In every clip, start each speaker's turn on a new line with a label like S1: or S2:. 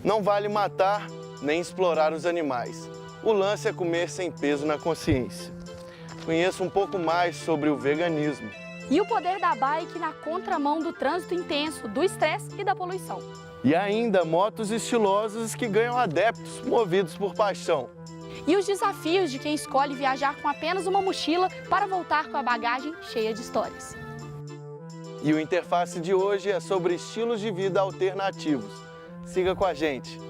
S1: Não vale matar nem explorar os animais. O lance é comer sem peso na consciência. Conheça um pouco mais sobre o veganismo.
S2: E o poder da bike na contramão do trânsito intenso, do estresse e da poluição.
S1: E ainda motos estilosas que ganham adeptos movidos por paixão.
S2: E os desafios de quem escolhe viajar com apenas uma mochila para voltar com a bagagem cheia de histórias.
S1: E o Interface de hoje é sobre estilos de vida alternativos. Siga com a gente!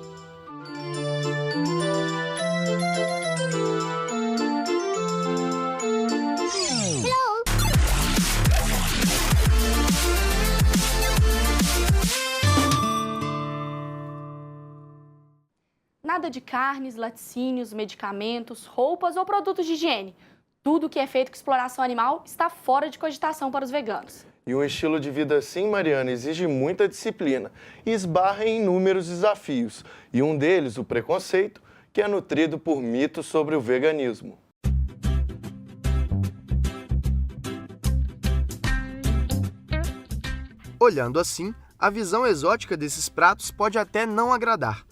S2: Nada de carnes, laticínios, medicamentos, roupas ou produtos de higiene. Tudo que é feito com exploração animal está fora de cogitação para os veganos.
S1: E um estilo de vida assim, Mariana, exige muita disciplina e esbarra em inúmeros desafios. E um deles, o preconceito, que é nutrido por mitos sobre o veganismo.
S3: Olhando assim, a visão exótica desses pratos pode até não agradar,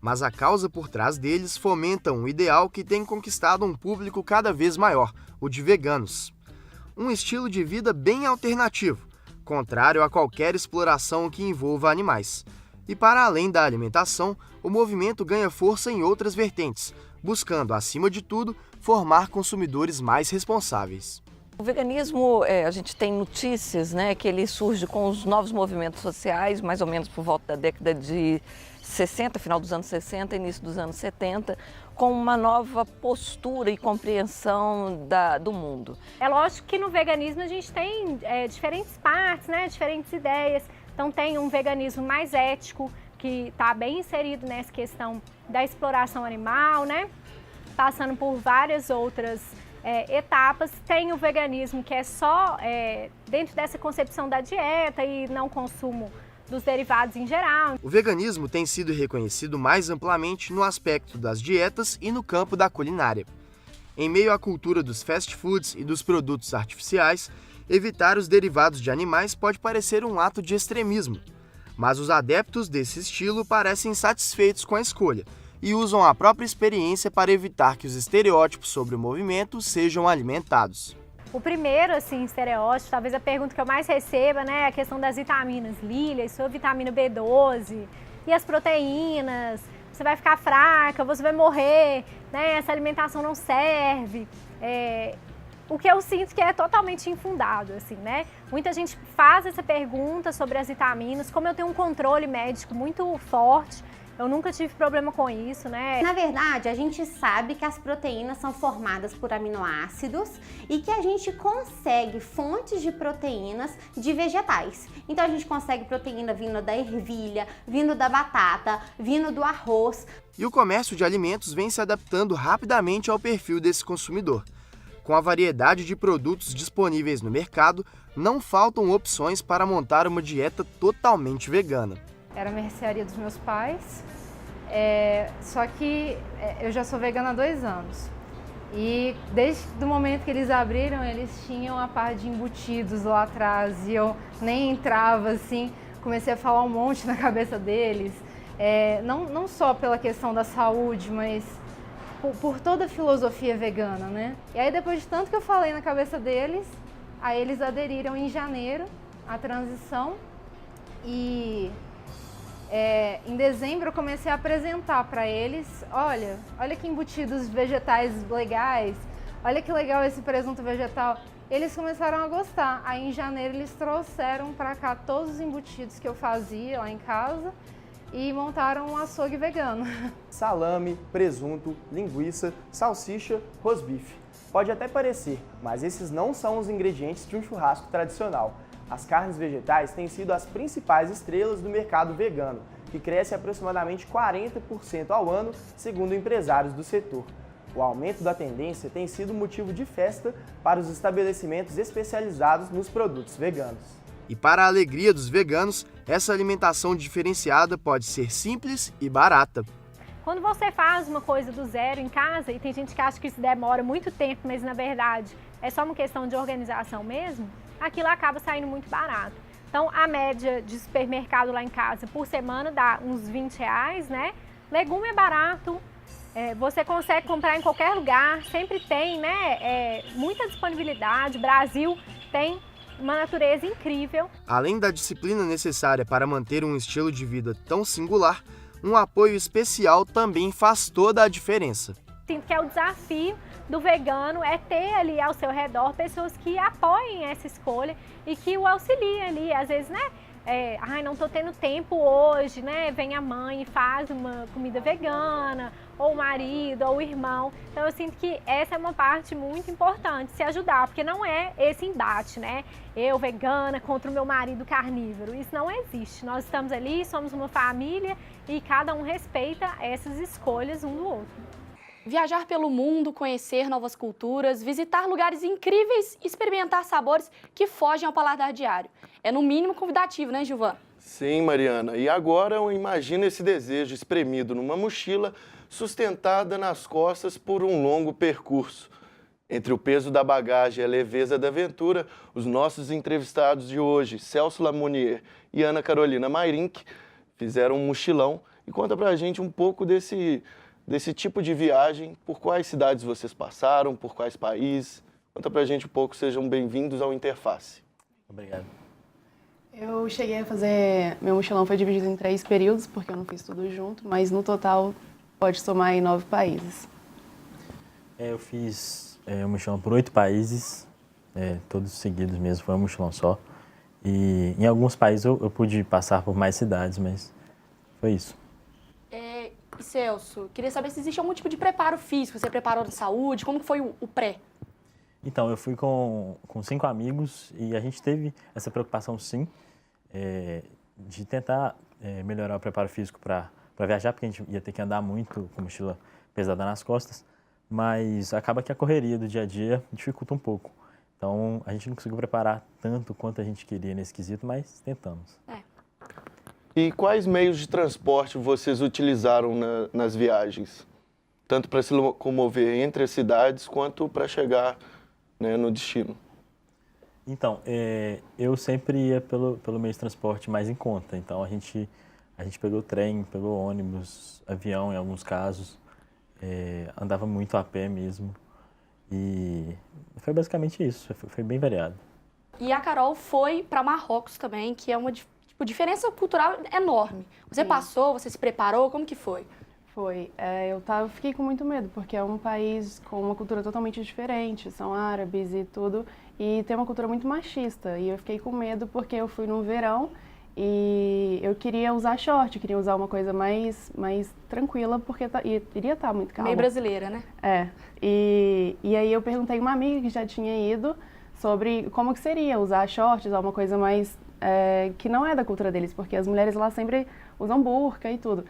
S3: mas a causa por trás deles fomenta um ideal que tem conquistado um público cada vez maior, o de veganos. Um estilo de vida bem alternativo, contrário a qualquer exploração que envolva animais. E para além da alimentação, o movimento ganha força em outras vertentes, buscando, acima de tudo, formar consumidores mais responsáveis.
S4: O veganismo, a gente tem notícias, que ele surge com os novos movimentos sociais, mais ou menos por volta da década de 60, final dos anos 60, início dos anos 70, com uma nova postura e compreensão do mundo.
S5: É lógico que no veganismo a gente tem diferentes partes, diferentes ideias. Então tem um veganismo mais ético, que está bem inserido nessa questão da exploração animal, passando por várias outras etapas. Tem o veganismo que é só dentro dessa concepção da dieta e não consumo dos derivados em geral.
S3: O veganismo tem sido reconhecido mais amplamente no aspecto das dietas e no campo da culinária. Em meio à cultura dos fast foods e dos produtos artificiais, evitar os derivados de animais pode parecer um ato de extremismo. Mas os adeptos desse estilo parecem satisfeitos com a escolha e usam a própria experiência para evitar que os estereótipos sobre o movimento sejam alimentados.
S5: O primeiro, estereótipo, talvez a pergunta que eu mais receba, é a questão das vitaminas. Lília, sua vitamina B12 e as proteínas, você vai ficar fraca, você vai morrer, essa alimentação não serve. O que eu sinto que é totalmente infundado, Muita gente faz essa pergunta sobre as vitaminas, como eu tenho um controle médico muito forte, eu nunca tive problema com isso,
S6: Na verdade, a gente sabe que as proteínas são formadas por aminoácidos e que a gente consegue fontes de proteínas de vegetais. Então a gente consegue proteína vindo da ervilha, vindo da batata, vindo do arroz.
S3: E o comércio de alimentos vem se adaptando rapidamente ao perfil desse consumidor. Com a variedade de produtos disponíveis no mercado, não faltam opções para montar uma dieta totalmente vegana.
S7: Era a mercearia dos meus pais, só que eu já sou vegana há 2 anos. E desde o momento que eles abriram, eles tinham a parte de embutidos lá atrás e eu nem entrava comecei a falar um monte na cabeça deles. Não só pela questão da saúde, mas por toda a filosofia vegana, E aí depois de tanto que eu falei na cabeça deles, aí eles aderiram em janeiro à transição e em dezembro eu comecei a apresentar para eles, olha que embutidos vegetais legais, olha que legal esse presunto vegetal. Eles começaram a gostar, aí em janeiro eles trouxeram para cá todos os embutidos que eu fazia lá em casa e montaram um açougue vegano.
S8: Salame, presunto, linguiça, salsicha, rosbife. Pode até parecer, mas esses não são os ingredientes de um churrasco tradicional. As carnes vegetais têm sido as principais estrelas do mercado vegano, que cresce aproximadamente 40% ao ano, segundo empresários do setor. O aumento da tendência tem sido motivo de festa para os estabelecimentos especializados nos produtos veganos.
S3: E para a alegria dos veganos, essa alimentação diferenciada pode ser simples e barata.
S5: Quando você faz uma coisa do zero em casa, e tem gente que acha que isso demora muito tempo, mas na verdade é só uma questão de organização mesmo, aquilo acaba saindo muito barato. Então, a média de supermercado lá em casa por semana dá uns R$20, né? Legume é barato, você consegue comprar em qualquer lugar, sempre tem, né? Muita disponibilidade. O Brasil tem uma natureza incrível.
S3: Além da disciplina necessária para manter um estilo de vida tão singular, um apoio especial também faz toda a diferença.
S5: Sinto que é o desafio do vegano é ter ali ao seu redor pessoas que apoiem essa escolha e que o auxiliem ali. Às vezes, né? Não estou tendo tempo hoje, né? Vem a mãe e faz uma comida vegana, ou o marido, ou o irmão. Então eu sinto que essa é uma parte muito importante, se ajudar, porque não é esse embate, né? Eu vegana contra o meu marido carnívoro. Isso não existe. Nós estamos ali, somos uma família e cada um respeita essas escolhas um do outro.
S2: Viajar pelo mundo, conhecer novas culturas, visitar lugares incríveis e experimentar sabores que fogem ao paladar diário. É no mínimo convidativo, né, Gilvan?
S1: Sim, Mariana. E agora eu imagino esse desejo espremido numa mochila sustentada nas costas por um longo percurso. Entre o peso da bagagem e a leveza da aventura, os nossos entrevistados de hoje, Celso Lamounier e Ana Carolina Mairink, fizeram um mochilão e conta pra gente um pouco desse tipo de viagem, por quais cidades vocês passaram, por quais países. Conta pra gente um pouco, sejam bem-vindos ao Interface.
S9: Obrigado.
S10: Eu cheguei a fazer... Meu mochilão foi dividido em 3 períodos, porque eu não fiz tudo junto, mas no total pode somar em 9 países.
S9: Eu fiz um mochilão por 8 países, todos seguidos mesmo, foi um mochilão só. E em alguns países eu pude passar por mais cidades, mas foi isso.
S2: E Celso, queria saber se existe algum tipo de preparo físico, você preparou de saúde, como que foi o pré?
S9: Então, eu fui com 5 amigos e a gente teve essa preocupação, sim, de tentar melhorar o preparo físico para viajar, porque a gente ia ter que andar muito com mochila pesada nas costas, mas acaba que a correria do dia a dia dificulta um pouco. Então, a gente não conseguiu preparar tanto quanto a gente queria nesse quesito, mas tentamos.
S1: E quais meios de transporte vocês utilizaram nas viagens? Tanto para se locomover entre as cidades, quanto para chegar, né, no destino?
S9: Então, eu sempre ia pelo meio de transporte mais em conta. Então, a gente pegou trem, pegou ônibus, avião em alguns casos, andava muito a pé mesmo. E foi basicamente isso, foi bem variado.
S2: E a Carol foi para Marrocos também, que é uma diferença cultural enorme. Você passou, você se preparou, como que foi?
S10: Foi. Eu fiquei com muito medo, porque é um país com uma cultura totalmente diferente, são árabes e tudo, e tem uma cultura muito machista. E eu fiquei com medo porque eu fui no verão e eu queria usar short, queria usar uma coisa mais tranquila, porque iria estar muito calmo.
S2: Meio brasileira, né?
S10: E aí eu perguntei a uma amiga que já tinha ido sobre como que seria usar shorts, usar uma coisa mais que não é da cultura deles, porque as mulheres lá sempre usam burca e tudo.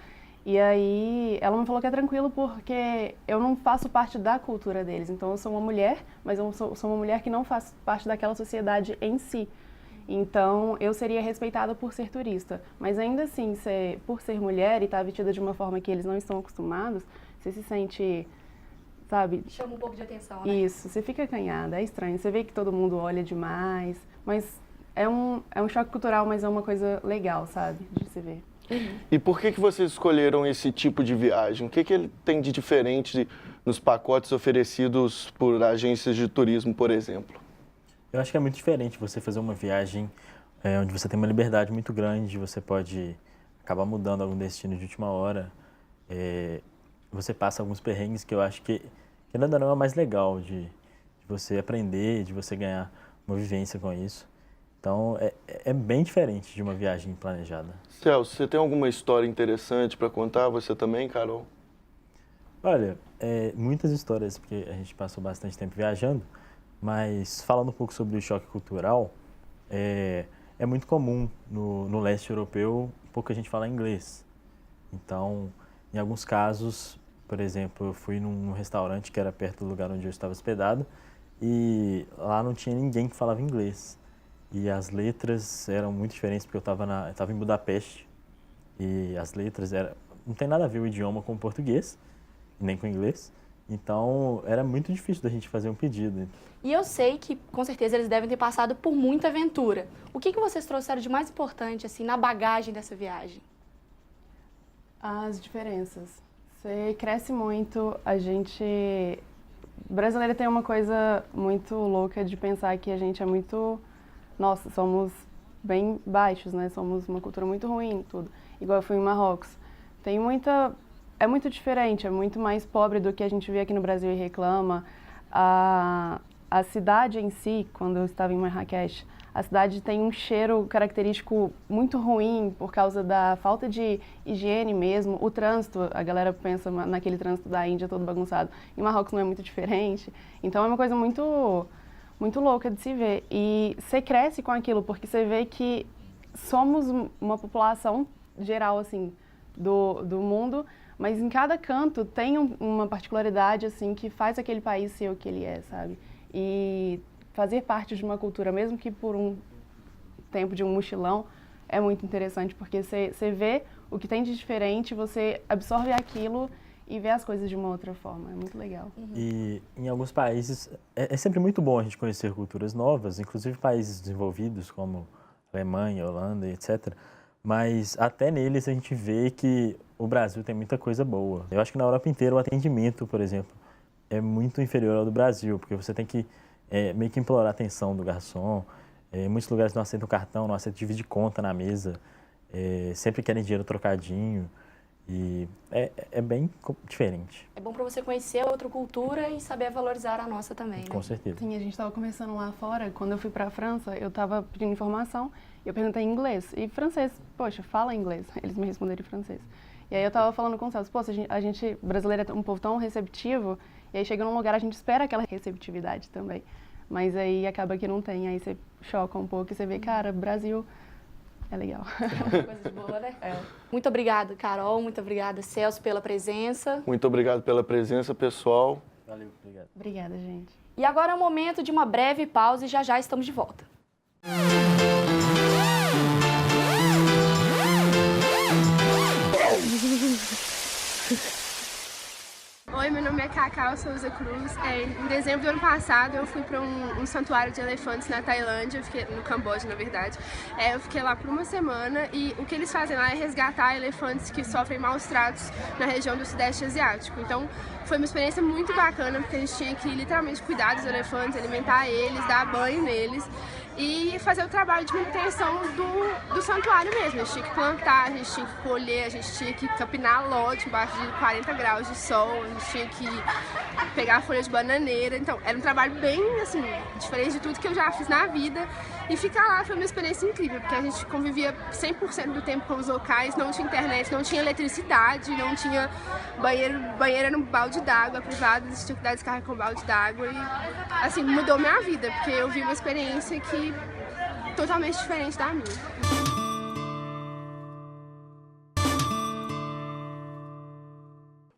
S10: E aí ela me falou que é tranquilo porque eu não faço parte da cultura deles. Então eu sou uma mulher, mas eu sou uma mulher que não faz parte daquela sociedade em si. Então eu seria respeitada por ser turista. Mas ainda assim, por ser mulher e estar vestida de uma forma que eles não estão acostumados, você se sente, sabe?
S2: Chama um pouco de atenção, né?
S10: Isso, você fica acanhada, é estranho. Você vê que todo mundo olha demais, mas é um choque cultural, mas é uma coisa legal, sabe? De se ver.
S1: E por que vocês escolheram esse tipo de viagem? O que ele tem de diferente nos pacotes oferecidos por agências de turismo, por exemplo?
S9: Eu acho que é muito diferente você fazer uma viagem onde você tem uma liberdade muito grande, você pode acabar mudando algum destino de última hora. Você passa alguns perrengues que eu acho que ainda não é mais legal de você aprender, de você ganhar uma vivência com isso. Então, é bem diferente de uma viagem planejada.
S1: Celso, você tem alguma história interessante para contar? Você também, Carol?
S9: Olha, muitas histórias, porque a gente passou bastante tempo viajando, mas falando um pouco sobre o choque cultural, é muito comum no leste europeu pouca gente falar inglês. Então, em alguns casos, por exemplo, eu fui num restaurante que era perto do lugar onde eu estava hospedado e lá não tinha ninguém que falava inglês. E as letras eram muito diferentes, porque eu estava em Budapeste e as letras não tem nada a ver o idioma com o português, nem com o inglês. Então, era muito difícil da gente fazer um pedido.
S2: E eu sei que, com certeza, eles devem ter passado por muita aventura. O que vocês trouxeram de mais importante, assim, na bagagem dessa viagem?
S10: As diferenças. Você cresce muito, a gente... Brasileiro tem uma coisa muito louca de pensar que a gente é muito... Nossa, somos bem baixos, né? Somos uma cultura muito ruim, tudo. Igual eu fui em Marrocos. Tem muita... É muito diferente, é muito mais pobre do que a gente vê aqui no Brasil e reclama. A cidade em si, quando eu estava em Marrakech, a cidade tem um cheiro característico muito ruim por causa da falta de higiene mesmo. O trânsito, a galera pensa naquele trânsito da Índia todo bagunçado. Em Marrocos não é muito diferente. Então é uma coisa muito, muito louca de se ver. E você cresce com aquilo, porque você vê que somos uma população geral, assim, do mundo, mas em cada canto tem uma particularidade, assim, que faz aquele país ser o que ele é, sabe? E fazer parte de uma cultura, mesmo que por um tempo de um mochilão, é muito interessante, porque você vê o que tem de diferente, você absorve aquilo e vê as coisas de uma outra forma. É muito legal.
S9: E em alguns países, é sempre muito bom a gente conhecer culturas novas, inclusive países desenvolvidos como Alemanha, Holanda, etc. Mas até neles a gente vê que o Brasil tem muita coisa boa. Eu acho que na Europa inteira o atendimento, por exemplo, é muito inferior ao do Brasil, porque você tem que meio que implorar a atenção do garçom. Em muitos lugares não aceitam cartão, não aceitam dividir conta na mesa. Sempre querem dinheiro trocadinho. E é bem diferente.
S2: É bom para você conhecer a outra cultura e saber valorizar a nossa também, né?
S9: Com certeza.
S10: Sim, a gente estava conversando lá fora. Quando eu fui para a França, eu estava pedindo informação e eu perguntei em inglês. E francês, poxa, fala inglês. Eles me responderam em francês. E aí eu estava falando com o Celso, poxa, a gente brasileiro é um povo tão receptivo. E aí chega num lugar, a gente espera aquela receptividade também. Mas aí acaba que não tem. Aí você choca um pouco e você vê, cara, Brasil... É legal.
S2: Coisa de boa, né? Muito obrigada, Carol. Muito obrigada, Celso, pela presença.
S1: Muito obrigado pela presença, pessoal.
S9: Valeu, obrigado.
S10: Obrigada, gente.
S2: E agora é o momento de uma breve pausa e já estamos de volta.
S11: Oi, meu nome é Cacau Souza Cruz. Em dezembro do ano passado eu fui para um santuário de elefantes na Tailândia, no Camboja, na verdade. Eu fiquei lá por uma semana e o que eles fazem lá é resgatar elefantes que sofrem maus tratos na região do Sudeste Asiático. Então foi uma experiência muito bacana, porque a gente tinha que literalmente cuidar dos elefantes, alimentar eles, dar banho neles e fazer o trabalho de manutenção do santuário mesmo. A gente tinha que plantar, a gente tinha que colher, a gente tinha que capinar lote embaixo de 40 graus de sol, a gente tinha que pegar folha de bananeira. Então era um trabalho bem, assim, diferente de tudo que eu já fiz na vida. E ficar lá foi uma experiência incrível, porque a gente convivia 100% do tempo com os locais, não tinha internet, não tinha eletricidade, não tinha banheiro era um balde d'água privado, eles tinham que dar descarga com balde d'água e, assim, mudou minha vida, porque eu vi uma experiência que totalmente diferente da minha.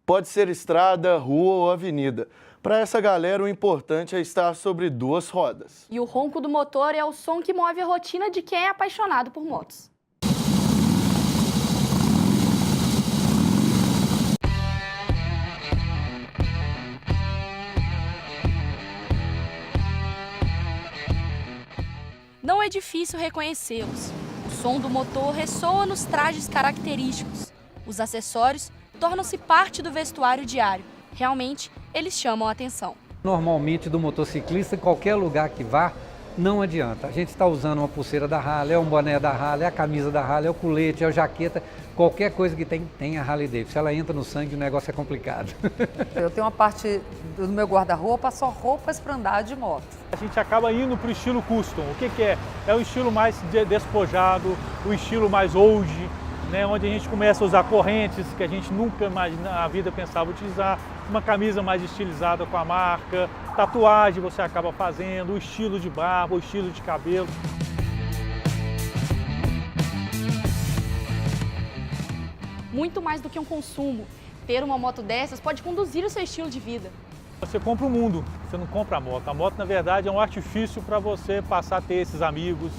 S1: Pode ser estrada, rua ou avenida. Para essa galera, o importante é estar sobre duas rodas.
S2: E o ronco do motor é o som que move a rotina de quem é apaixonado por motos. Não é difícil reconhecê-los. O som do motor ressoa nos trajes característicos. Os acessórios tornam-se parte do vestuário diário. Realmente, eles chamam a atenção.
S12: Normalmente, do motociclista, em qualquer lugar que vá, não adianta. A gente está usando uma pulseira da Harley, é um boné da Harley, é a camisa da Harley, é o colete, é a jaqueta, qualquer coisa que tem a Harley Davidson. Se ela entra no sangue, o negócio é complicado.
S13: Eu tenho uma parte do meu guarda-roupa, só roupas para andar de moto.
S14: A gente acaba indo para o estilo custom. O que é? É o estilo mais despojado, o estilo mais old, né, onde a gente começa a usar correntes que a gente nunca na vida pensava utilizar, uma camisa mais estilizada com a marca, tatuagem você acaba fazendo, o estilo de barba, o estilo de cabelo.
S2: Muito mais do que um consumo, ter uma moto dessas pode conduzir o seu estilo de vida.
S14: Você compra o mundo, você não compra a moto. A moto, na verdade, é um artifício para você passar a ter esses amigos,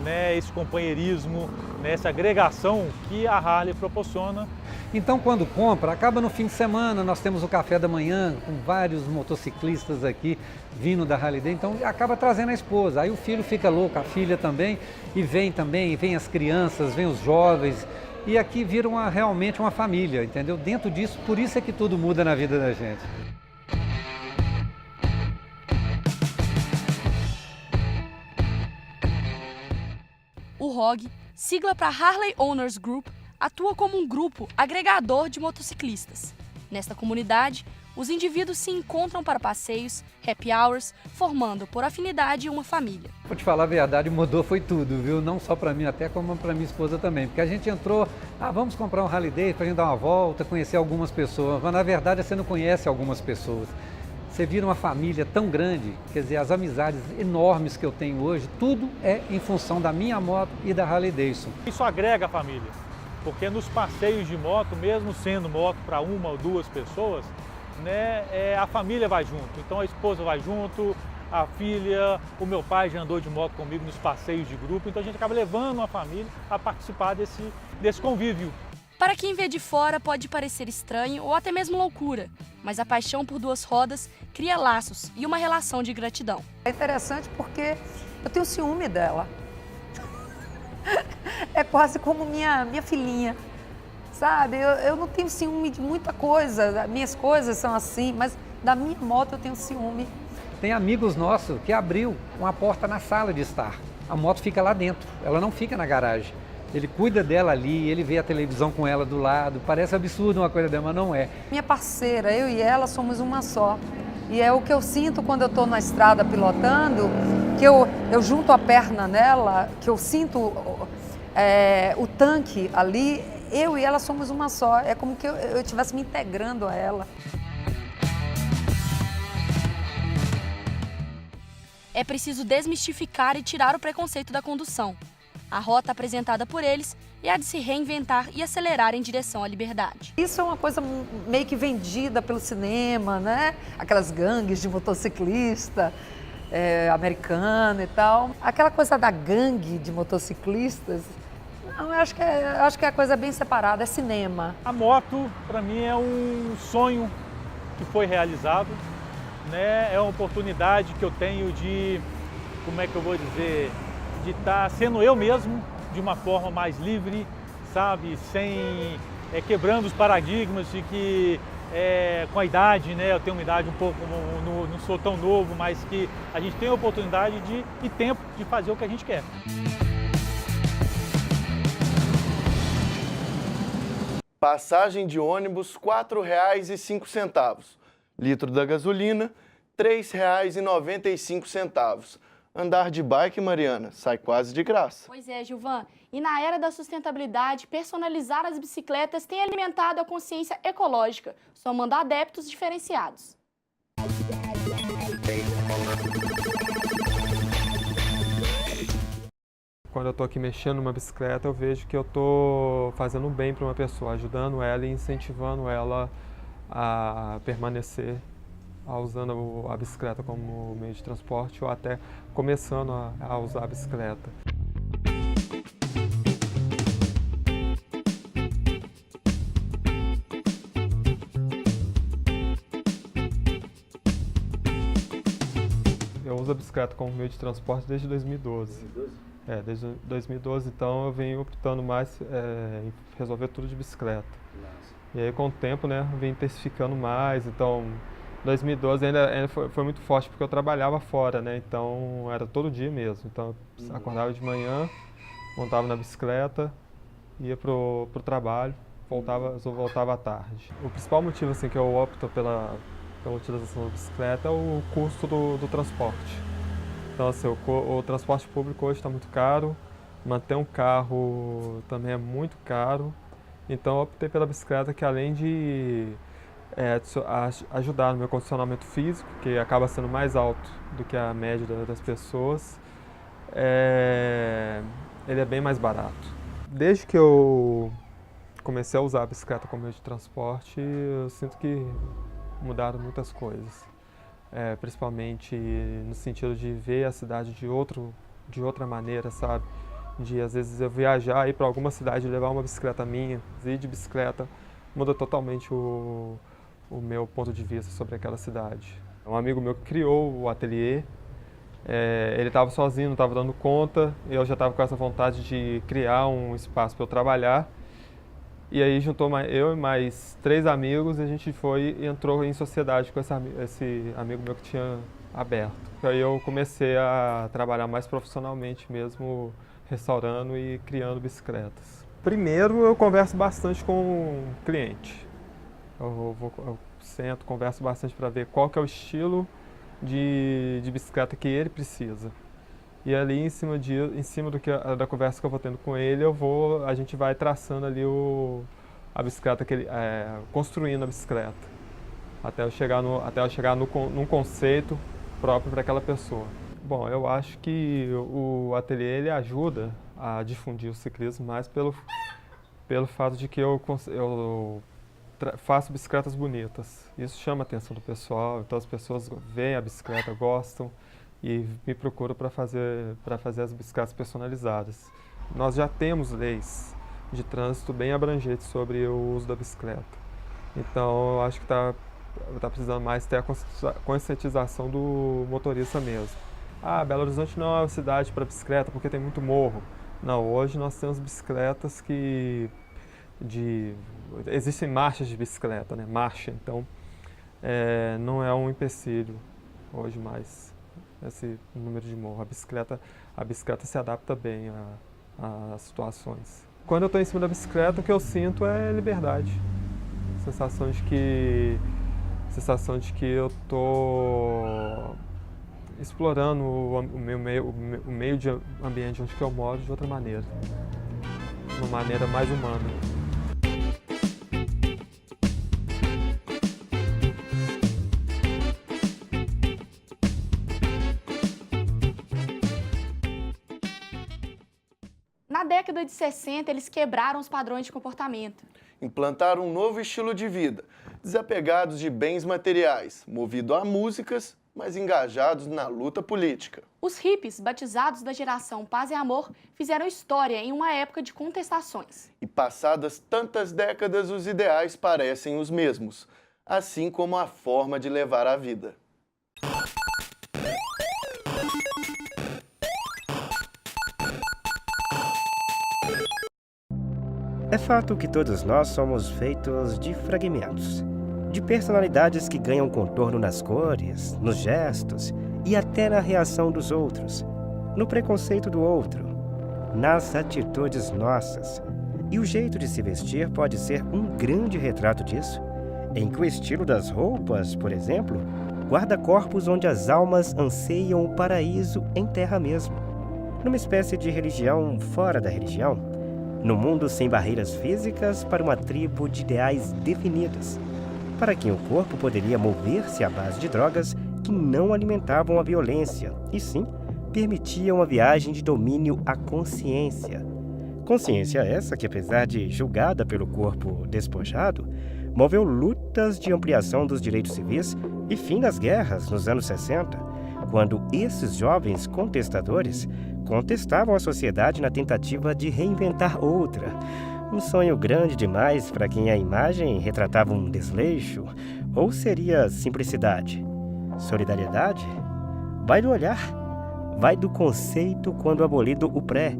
S14: né, esse companheirismo, né, essa agregação que a Harley proporciona
S12: Então, quando compra, acaba no fim de semana, nós temos o café da manhã com vários motociclistas aqui vindo da Harley Davidson, então acaba trazendo a esposa. Aí o filho fica louco, a filha também, e vem também, vem as crianças, vem os jovens, e aqui vira realmente uma família, entendeu? Dentro disso, por isso é que tudo muda na vida da gente.
S2: O ROG, sigla para Harley Owners Group, atua como um grupo agregador de motociclistas. Nesta comunidade, os indivíduos se encontram para passeios, happy hours, formando por afinidade uma família.
S12: Vou te falar a verdade, mudou foi tudo, viu? Não só para mim, até como para minha esposa também. Porque a gente entrou, vamos comprar um Harley Davidson para a gente dar uma volta, conhecer algumas pessoas. Mas na verdade você não conhece algumas pessoas. Você vira uma família tão grande, quer dizer, as amizades enormes que eu tenho hoje, tudo é em função da minha moto e da Harley Davidson.
S14: Isso agrega a família, porque nos passeios de moto, mesmo sendo moto para uma ou duas pessoas, né, a família vai junto. Então a esposa vai junto, a filha, o meu pai já andou de moto comigo nos passeios de grupo, então a gente acaba levando a família a participar desse convívio.
S2: Para quem vê de fora pode parecer estranho ou até mesmo loucura, mas a paixão por duas rodas cria laços e uma relação de gratidão.
S13: É interessante porque eu tenho ciúme dela. É quase como minha filhinha, sabe? Eu não tenho ciúme de muita coisa, minhas coisas são assim, mas da minha moto eu tenho ciúme.
S12: Tem amigos nossos que abriu uma porta na sala de estar. A moto fica lá dentro, ela não fica na garagem. Ele cuida dela ali, ele vê a televisão com ela do lado. Parece absurdo uma coisa dela, mas não é.
S13: Minha parceira, eu e ela somos uma só. E é o que eu sinto quando eu estou na estrada pilotando, que eu junto a perna nela, que eu sinto o tanque ali, eu e ela somos uma só. É como que eu estivesse me integrando a ela.
S2: É preciso desmistificar e tirar o preconceito da condução. A rota apresentada por eles é a de se reinventar e acelerar em direção à liberdade.
S13: Isso é uma coisa meio que vendida pelo cinema, né? Aquelas gangues de motociclista americano e tal. Aquela coisa da gangue de motociclistas, não, eu acho que é a coisa bem separada, é cinema.
S14: A moto, para mim, é um sonho que foi realizado, né? É uma oportunidade que eu tenho de, como é que eu vou dizer, de estar sendo eu mesmo, de uma forma mais livre, sabe, sem quebrando os paradigmas de que com a idade, né, eu tenho uma idade um pouco, não sou tão novo, mas que a gente tem a oportunidade e tempo de fazer o que a gente quer.
S1: Passagem de ônibus R$ 4,05. Litro da gasolina, R$ 3,95. Andar de bike, Mariana, sai quase de graça.
S2: Pois é, Gilvan. E na era da sustentabilidade, personalizar as bicicletas tem alimentado a consciência ecológica, somando adeptos diferenciados.
S15: Quando eu estou aqui mexendo numa bicicleta, eu vejo que eu estou fazendo um bem para uma pessoa, ajudando ela e incentivando ela a permanecer usando a bicicleta como meio de transporte ou até começando a usar a bicicleta. Eu uso a bicicleta como meio de transporte desde 2012. 2012? Desde 2012, então eu venho optando mais em resolver tudo de bicicleta. Nossa. E aí com o tempo, né, eu venho intensificando mais, então 2012 ainda foi muito forte porque eu trabalhava fora, né? Então era todo dia mesmo. Então eu acordava de manhã, montava na bicicleta, ia pro trabalho, voltava à tarde. O principal motivo assim, que eu opto pela utilização da bicicleta é o custo do transporte. Então assim, o transporte público hoje está muito caro, manter um carro também é muito caro. Então eu optei pela bicicleta que além de ajudar no meu condicionamento físico, que acaba sendo mais alto do que a média das pessoas, ele é bem mais barato. Desde que eu comecei a usar a bicicleta como meio de transporte, eu sinto que mudaram muitas coisas, principalmente no sentido de ver a cidade de outra maneira, sabe? De às vezes eu viajar, ir para alguma cidade, levar uma bicicleta minha, ir de bicicleta muda totalmente o meu ponto de vista sobre aquela cidade. Um amigo meu que criou o ateliê, ele estava sozinho, não estava dando conta, eu já estava com essa vontade de criar um espaço para eu trabalhar. E aí juntou eu e mais 3 amigos e a gente entrou em sociedade com esse amigo meu que tinha aberto. Aí eu comecei a trabalhar mais profissionalmente mesmo, restaurando e criando bicicletas. Primeiro eu converso bastante com o cliente. Eu sento, converso bastante para ver qual que é o estilo de bicicleta que ele precisa. E ali, em cima da conversa que eu vou tendo com ele, a gente vai traçando ali a bicicleta, construindo a bicicleta, até eu chegar num conceito próprio para aquela pessoa. Bom, eu acho que o ateliê ele ajuda a difundir o ciclismo mais pelo fato de que eu faço bicicletas bonitas. Isso chama a atenção do pessoal, então as pessoas veem a bicicleta, gostam e me procuram para fazer as bicicletas personalizadas. Nós já temos leis de trânsito bem abrangentes sobre o uso da bicicleta. Então eu acho que está precisando mais ter a conscientização do motorista mesmo. Belo Horizonte não é uma cidade para bicicleta porque tem muito morro. Não, hoje nós temos bicicletas existem marchas de bicicleta, né? Marcha, então não é um empecilho hoje mais esse número de morro. A bicicleta se adapta bem às situações. Quando eu estou em cima da bicicleta, o que eu sinto é liberdade. Sensação de que eu estou explorando o meio de ambiente onde eu moro de outra maneira. Uma maneira mais humana.
S2: Na década de 60, eles quebraram os padrões de comportamento.
S1: Implantaram um novo estilo de vida, desapegados de bens materiais, movido a músicas, mas engajados na luta política.
S2: Os hippies, batizados da geração Paz e Amor, fizeram história em uma época de contestações.
S1: E passadas tantas décadas, os ideais parecem os mesmos, assim como a forma de levar a vida.
S16: É fato que todos nós somos feitos de fragmentos, de personalidades que ganham contorno nas cores, nos gestos e até na reação dos outros, no preconceito do outro, nas atitudes nossas. E o jeito de se vestir pode ser um grande retrato disso, em que o estilo das roupas, por exemplo, guarda corpos onde as almas anseiam o paraíso em terra mesmo, numa espécie de religião fora da religião, no mundo sem barreiras físicas para uma tribo de ideais definidos, para quem o corpo poderia mover-se à base de drogas que não alimentavam a violência, e sim permitiam a viagem de domínio à consciência. Consciência essa que, apesar de julgada pelo corpo despojado, moveu lutas de ampliação dos direitos civis e fim das guerras nos anos 60, quando esses jovens contestadores contestavam a sociedade na tentativa de reinventar outra. Um sonho grande demais para quem a imagem retratava um desleixo, ou seria simplicidade? Solidariedade? Vai do olhar, vai do conceito quando abolido o pré.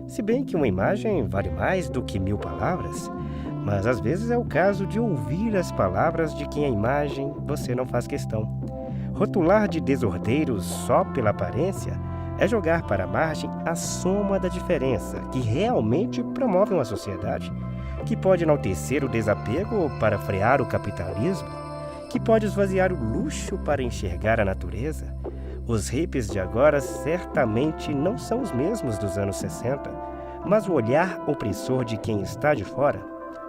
S16: Se bem que uma imagem vale mais do que 1000 palavras, mas às vezes é o caso de ouvir as palavras de quem a imagem você não faz questão. Rotular de desordeiros só pela aparência é jogar para a margem a soma da diferença que realmente promove uma sociedade, que pode enaltecer o desapego para frear o capitalismo, que pode esvaziar o luxo para enxergar a natureza. Os hippies de agora certamente não são os mesmos dos anos 60, mas o olhar opressor de quem está de fora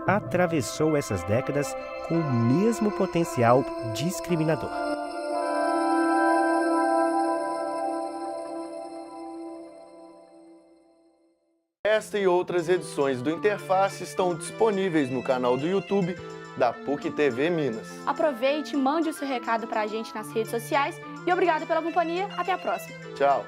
S16: atravessou essas décadas com o mesmo potencial discriminador.
S1: Esta e outras edições do Interface estão disponíveis no canal do YouTube da PUC TV Minas.
S2: Aproveite, mande o seu recado pra gente nas redes sociais e obrigado pela companhia. Até a próxima.
S1: Tchau.